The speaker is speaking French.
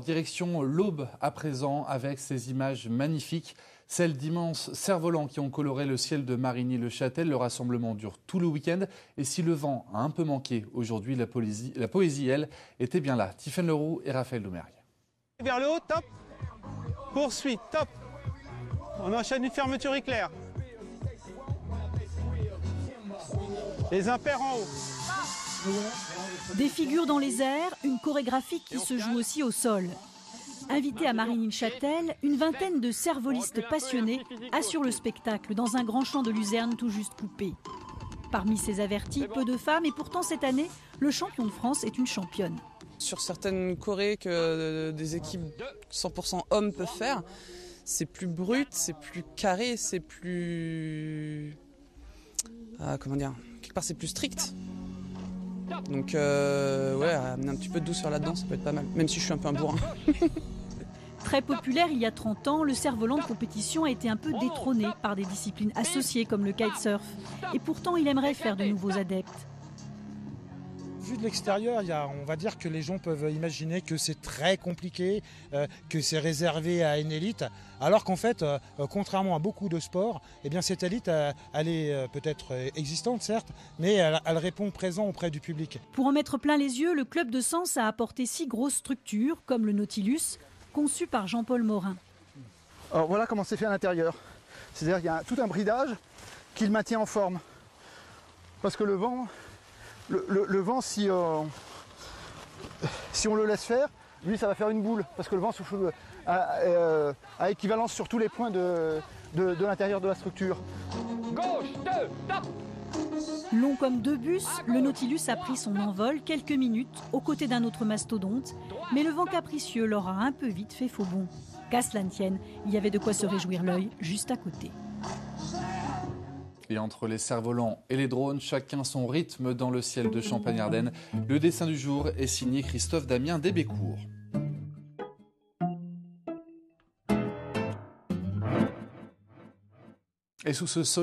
Direction l'Aube à présent avec ces images magnifiques, celles d'immenses cerfs-volants qui ont coloré le ciel de Marigny-le-Châtel. Le rassemblement dure tout le week-end et si le vent a un peu manqué aujourd'hui, la poésie, elle, était bien là. Tiffaine Leroux et Raphaël Doumergue. Vers le haut, top. Poursuite, top. On enchaîne une fermeture éclair. Les impairs en haut. Des figures dans les airs, une chorégraphie qui se joue aussi au sol. Invités à Marigny-le-Châtel, une vingtaine de cerfvolistes passionnés assurent le spectacle dans un grand champ de luzerne tout juste coupé. Parmi ces avertis, peu de femmes et pourtant cette année, le champion de France est une championne. Sur certaines chorés que des équipes 100% hommes peuvent faire, c'est plus brut, c'est plus carré, c'est plus... quelque part c'est plus strict. Donc ouais, amener un petit peu de douceur là-dedans, ça peut être pas mal, même si je suis un peu un bourrin. Très populaire il y a 30 ans, le cerf-volant de compétition a été un peu détrôné par des disciplines associées comme le kitesurf. Et pourtant, il aimerait faire de nouveaux adeptes. Vu de l'extérieur, on va dire que les gens peuvent imaginer que c'est très compliqué, que c'est réservé à une élite, alors qu'en fait, contrairement à beaucoup de sports, eh bien cette élite, elle est peut-être existante certes, mais elle répond présent auprès du public. Pour en mettre plein les yeux, le club de Sens a apporté 6 grosses structures, comme le Nautilus, conçu par Jean-Paul Morin. Alors voilà comment c'est fait à l'intérieur. C'est-à-dire qu'il y a tout un bridage qui le maintient en forme. Parce que le vent, si on le laisse faire, lui ça va faire une boule. Parce que le vent souffle à équivalence sur tous les points de l'intérieur de la structure. Gauche, 2, top. Long comme 2 bus, le Nautilus a pris son envol quelques minutes aux côtés d'un autre mastodonte. Mais le vent capricieux leur a un peu vite fait faux bond. Qu'à cela ne tienne, il y avait de quoi se réjouir l'œil juste à côté. Et entre les cerfs-volants et les drones, chacun son rythme dans le ciel de Champagne-Ardenne. Le dessin du jour est signé Christophe Damien Débécourt. Et sous ce soleil